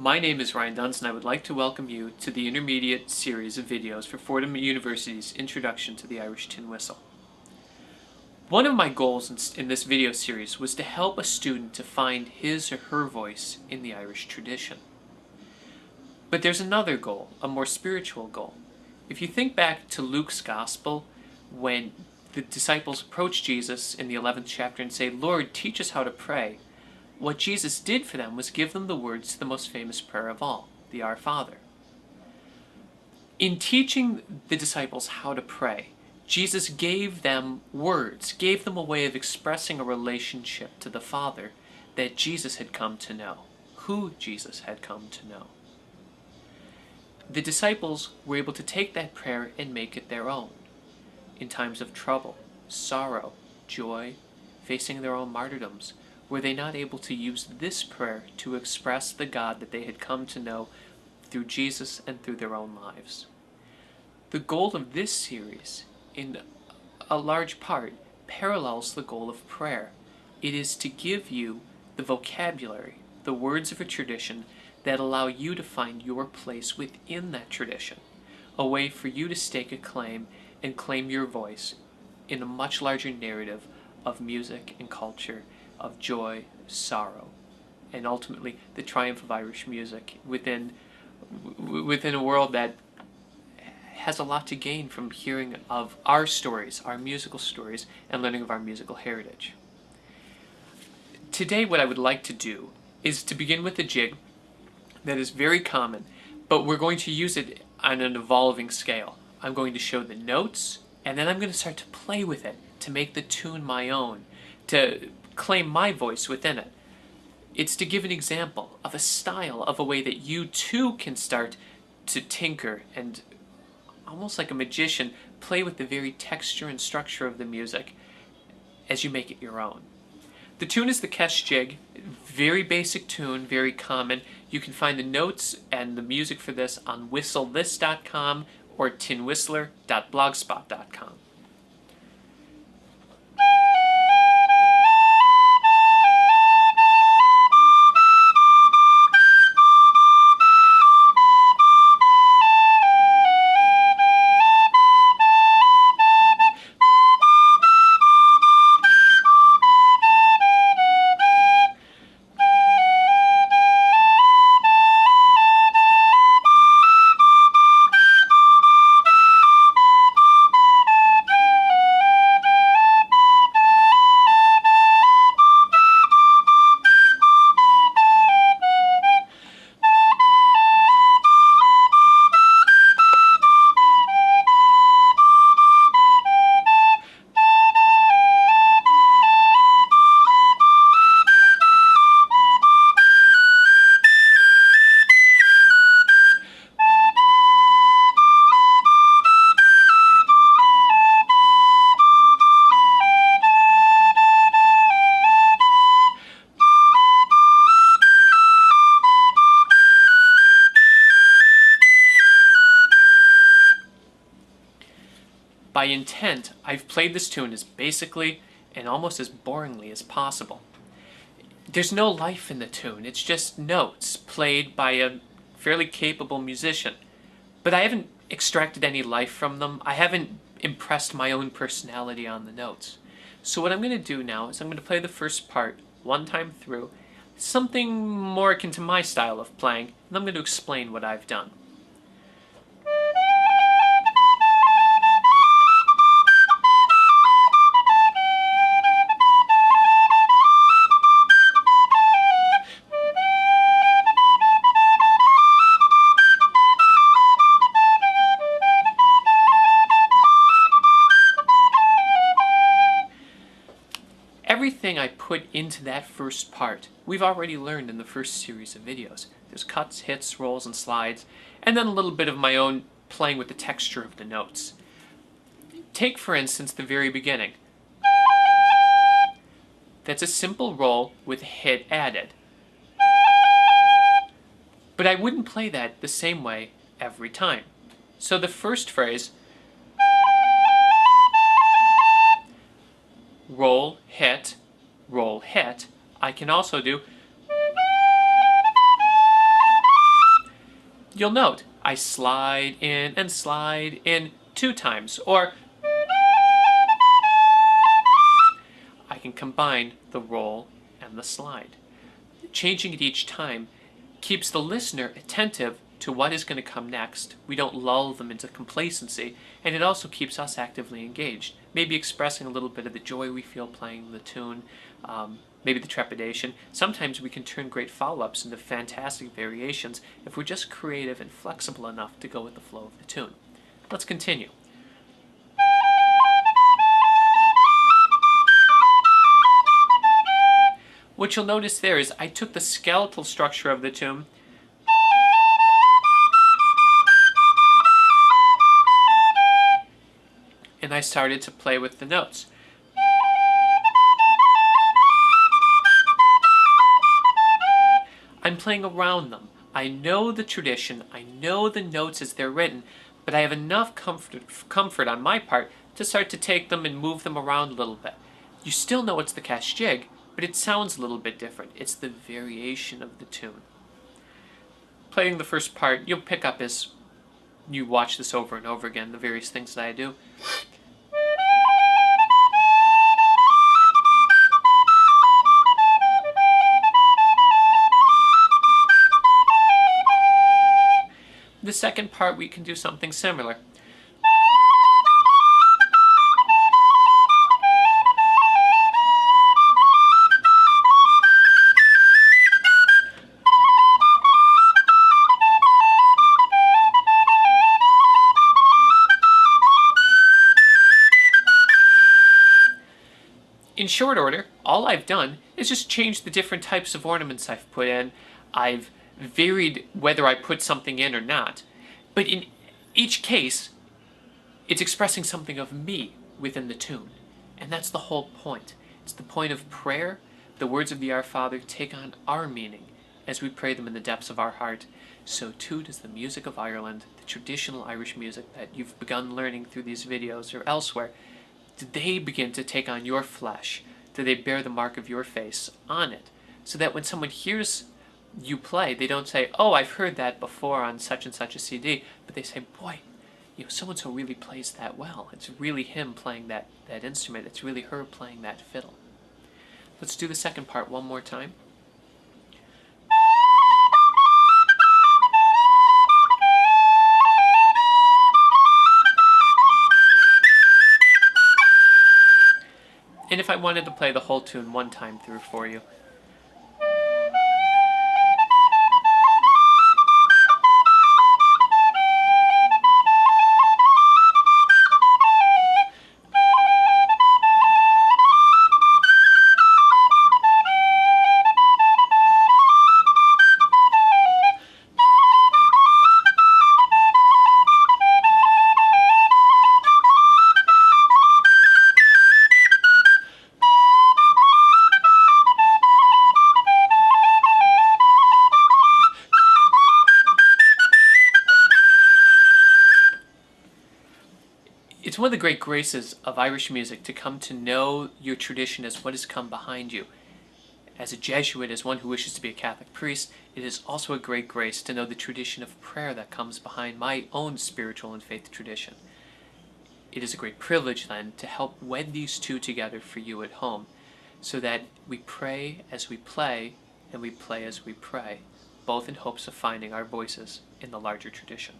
My name is Ryan Dunst, and I would like to welcome you to the intermediate series of videos for Fordham University's Introduction to the Irish Tin Whistle. One of my goals in this video series was to help a student to find his or her voice in the Irish tradition. But there's another goal, a more spiritual goal. If you think back to Luke's Gospel, when the disciples approach Jesus in the 11th chapter and say, "Lord, teach us how to pray," what Jesus did for them was give them the words to the most famous prayer of all, the Our Father. In teaching the disciples how to pray, Jesus gave them words, gave them a way of expressing a relationship to the Father that Jesus had come to know, who Jesus had come to know. The disciples were able to take that prayer and make it their own. In times of trouble, sorrow, joy, facing their own martyrdoms, were they not able to use this prayer to express the God that they had come to know through Jesus and through their own lives? The goal of this series, in a large part, parallels the goal of prayer. It is to give you the vocabulary, the words of a tradition that allow you to find your place within that tradition, a way for you to stake a claim and claim your voice in a much larger narrative of music and culture, of joy, sorrow, and ultimately the triumph of Irish music within a world that has a lot to gain from hearing of our stories, our musical stories, and learning of our musical heritage. Today what I would like to do is to begin with a jig that is very common, but we're going to use it on an evolving scale. I'm going to show the notes, and then I'm going to start to play with it to make the tune my own, to claim my voice within it. It's to give an example of a style, of a way that you too can start to tinker and, almost like a magician, play with the very texture and structure of the music as you make it your own. The tune is the Kesh Jig, very basic tune, very common. You can find the notes and the music for this on whistlethis.com or tinwhistler.blogspot.com. By intent, I've played this tune as basically and almost as boringly as possible. There's no life in the tune, it's just notes played by a fairly capable musician. But I haven't extracted any life from them, I haven't impressed my own personality on the notes. So what I'm going to do now is I'm going to play the first part one time through, something more akin to my style of playing, and I'm going to explain what I've done. Everything I put into that first part, we've already learned in the first series of videos. There's cuts, hits, rolls, and slides, and then a little bit of my own playing with the texture of the notes. Take, for instance, the very beginning. That's a simple roll with a hit added. But I wouldn't play that the same way every time. So the first phrase, roll, hit, I can also do you'll note I slide in and slide in 2 times, or I can combine the roll and the slide. Changing it each time keeps the listener attentive to what is going to come next. We don't lull them into complacency, and it also keeps us actively engaged, maybe expressing a little bit of the joy we feel playing the tune, maybe the trepidation. Sometimes we can turn great follow-ups into fantastic variations if we're just creative and flexible enough to go with the flow of the tune. Let's continue. What you'll notice there is I took the skeletal structure of the tune and I started to play with the notes. I'm playing around them. I know the tradition, I know the notes as they're written, but I have enough comfort on my part to start to take them and move them around a little bit. You still know it's the Kesh Jig, but it sounds a little bit different. It's the variation of the tune. Playing the first part, you'll pick up as you watch this over and over again, the various things that I do. The second part, we can do something similar. In short order, all I've done is just change the different types of ornaments I've put in. I've varied whether I put something in or not. But in each case, it's expressing something of me within the tune. And that's the whole point. It's the point of prayer. The words of the Our Father take on our meaning as we pray them in the depths of our heart. So too does the music of Ireland, the traditional Irish music that you've begun learning through these videos or elsewhere. Did they begin to take on your flesh? Do they bear the mark of your face on it? So that when someone hears you play, they don't say, oh, I've heard that before on such and such a CD, but they say, boy, so-and-so really plays that well. It's really him playing that instrument. It's really her playing that fiddle. Let's do the second part one more time. And if I wanted to play the whole tune one time through for you. It's one of the great graces of Irish music to come to know your tradition as what has come behind you. As a Jesuit, as one who wishes to be a Catholic priest, it is also a great grace to know the tradition of prayer that comes behind my own spiritual and faith tradition. It is a great privilege, then, to help wed these two together for you at home, so that we pray as we play, and we play as we pray, both in hopes of finding our voices in the larger tradition.